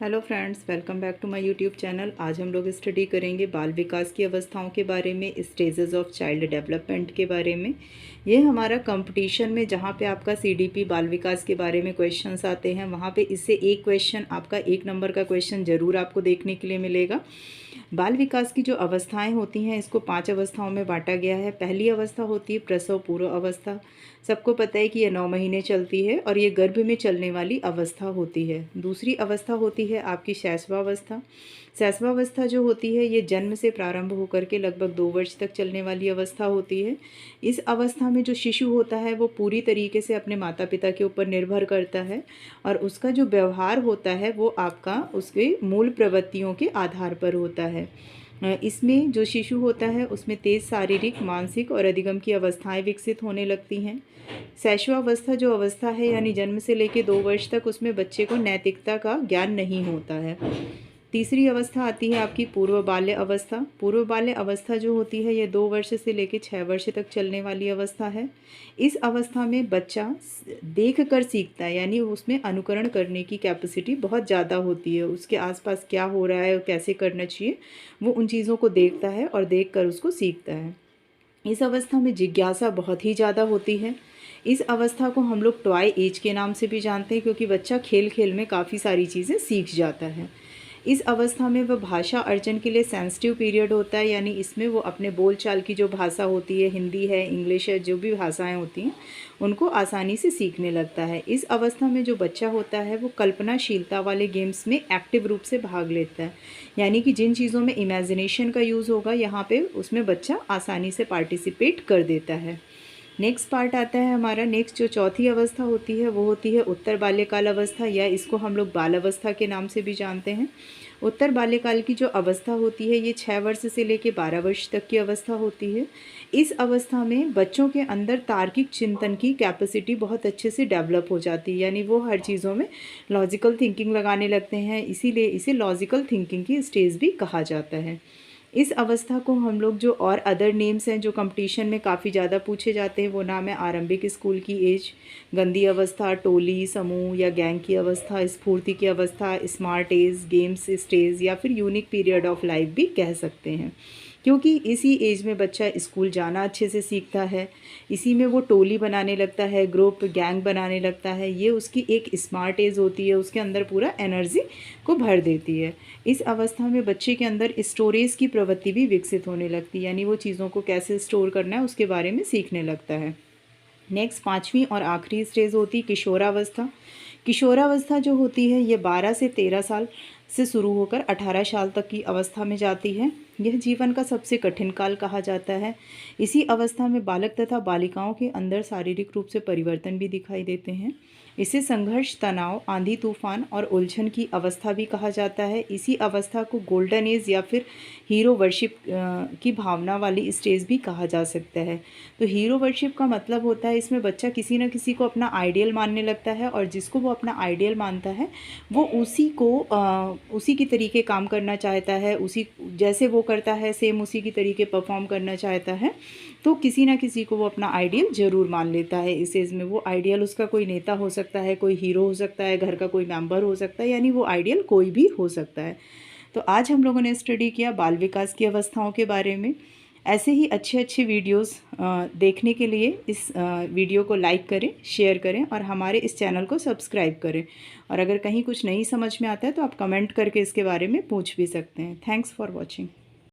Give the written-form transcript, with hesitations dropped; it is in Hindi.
Hello friends, welcome back to my YouTube channel. आज हम लोग स्टडी करेंगे बाल विकास की अवस्थाओं के बारे में, स्टेजेस ऑफ चाइल्ड डेवलपमेंट के बारे में। ये हमारा कंपटीशन में जहाँ पे आपका सीडीपी बाल विकास के बारे में क्वेश्चंस आते हैं, वहाँ पे इससे एक क्वेश्चन आपका 1 नंबर का क्वेश्चन ज़रूर आपको देखने के लिए मिलेगा। बाल विकास की जो अवस्थाएं होती हैं, इसको 5 अवस्थाओं में बांटा गया है। पहली अवस्था होती है प्रसव पूर्व अवस्था। सबको पता है कि यह 9 महीने चलती है और ये गर्भ में चलने वाली अवस्था होती है। दूसरी अवस्था होती है आपकी शैशवावस्था। शैशवावस्था जो होती है, ये जन्म से प्रारंभ होकर के लगभग 2 वर्ष तक चलने वाली अवस्था होती है। इस अवस्था में जो शिशु होता है वो पूरी तरीके से अपने माता पिता के ऊपर निर्भर करता है और उसका जो व्यवहार होता है वो आपका उसके मूल प्रवृत्तियों के आधार पर होता है। इसमें जो शिशु होता है उसमें तेज़ शारीरिक, मानसिक और अधिगम की अवस्थाएं विकसित होने लगती हैं। शैशवावस्था जो अवस्था है, यानी जन्म से लेकर 2 वर्ष तक, उसमें बच्चे को नैतिकता का ज्ञान नहीं होता है। तीसरी अवस्था आती है आपकी पूर्व बाल्य अवस्था। पूर्व बाल्य अवस्था जो होती है, ये 2 वर्ष से लेकर 6 वर्ष तक चलने वाली अवस्था है। इस अवस्था में बच्चा देख कर सीखता है, यानी उसमें अनुकरण करने की कैपेसिटी बहुत ज़्यादा होती है। उसके आसपास क्या हो रहा है और कैसे करना चाहिए, वो उन चीज़ों को देखता है और देख कर उसको सीखता है। इस अवस्था में जिज्ञासा बहुत ही ज़्यादा होती है। इस अवस्था को हम लोग टॉय एज के नाम से भी जानते हैं, क्योंकि बच्चा खेल खेल में काफ़ी सारी चीज़ें सीख जाता है। इस अवस्था में वह भाषा अर्जन के लिए सेंसिटिव पीरियड होता है, यानी इसमें वो अपने बोलचाल की जो भाषा होती है, हिंदी है, इंग्लिश है, जो भी भाषाएं होती हैं, उनको आसानी से सीखने लगता है। इस अवस्था में जो बच्चा होता है वो कल्पनाशीलता वाले गेम्स में एक्टिव रूप से भाग लेता है, यानी कि जिन चीज़ों में इमेजिनेशन का यूज़ होगा यहाँ पे, उसमें बच्चा आसानी से पार्टिसिपेट कर देता है। नेक्स्ट पार्ट आता है हमारा, नेक्स्ट जो चौथी अवस्था होती है वो होती है उत्तर बाल्यकाल अवस्था, या इसको हम लोग बाल अवस्था के नाम से भी जानते हैं। उत्तर बाल्यकाल की जो अवस्था होती है, ये 6 वर्ष से लेकर 12 वर्ष तक की अवस्था होती है। इस अवस्था में बच्चों के अंदर तार्किक चिंतन की कैपेसिटी बहुत अच्छे से डेवलप हो जाती है, यानी वो हर चीज़ों में लॉजिकल थिंकिंग लगाने लगते हैं। इसीलिए इसे लॉजिकल थिंकिंग की स्टेज भी कहा जाता है। इस अवस्था को हम लोग जो और अदर नेम्स हैं जो कंपटीशन में काफ़ी ज़्यादा पूछे जाते हैं, वो नाम है आरंभिक स्कूल की एज, गंदी अवस्था, टोली, समूह या गैंग की अवस्था, स्फूर्ति की अवस्था, स्मार्ट एज, गेम्स स्टेज या फिर यूनिक पीरियड ऑफ लाइफ भी कह सकते हैं। क्योंकि इसी एज में बच्चा स्कूल जाना अच्छे से सीखता है, इसी में वो टोली बनाने लगता है, ग्रुप गैंग बनाने लगता है। ये उसकी एक स्मार्ट एज होती है, उसके अंदर पूरा एनर्जी को भर देती है। इस अवस्था में बच्चे के अंदर स्टोरेज की प्रवृत्ति भी विकसित होने लगती है, यानी वो चीज़ों को कैसे स्टोर करना है उसके बारे में सीखने लगता है। नेक्स्ट 5वीं और आखिरी स्टेज होती है किशोरावस्था। किशोरावस्था जो होती है, ये 12 से 13 साल से शुरू होकर 18 साल तक की अवस्था में जाती है। यह जीवन का सबसे कठिन काल कहा जाता है। इसी अवस्था में बालक तथा बालिकाओं के अंदर शारीरिक रूप से परिवर्तन भी दिखाई देते हैं। इसे संघर्ष, तनाव, आंधी तूफान और उलझन की अवस्था भी कहा जाता है। इसी अवस्था को गोल्डन एज या फिर हीरो वर्शिप की भावना वाली स्टेज भी कहा जा सकता है। तो हीरो वर्शिप का मतलब होता है, इसमें बच्चा किसी न किसी को अपना आइडियल मानने लगता है और जिसको वो अपना आइडियल मानता है वो उसी की तरीके काम करना चाहता है, उसी जैसे वो करता है सेम उसी की तरीके परफॉर्म करना चाहता है। तो किसी ना किसी को वो अपना आइडियल ज़रूर मान लेता है। इस एज में वो आइडियल उसका कोई नेता हो सकता है, कोई हीरो हो सकता है, घर का कोई मेंबर हो सकता है, यानी वो आइडियल कोई भी हो सकता है। तो आज हम लोगों ने स्टडी किया बाल विकास की अवस्थाओं के बारे में। ऐसे ही अच्छे अच्छे वीडियोस देखने के लिए इस वीडियो को लाइक करें, शेयर करें और हमारे इस चैनल को सब्सक्राइब करें। और अगर कहीं कुछ नहीं समझ में आता है तो आप कमेंट करके इसके बारे में पूछ भी सकते हैं। Thanks for watching.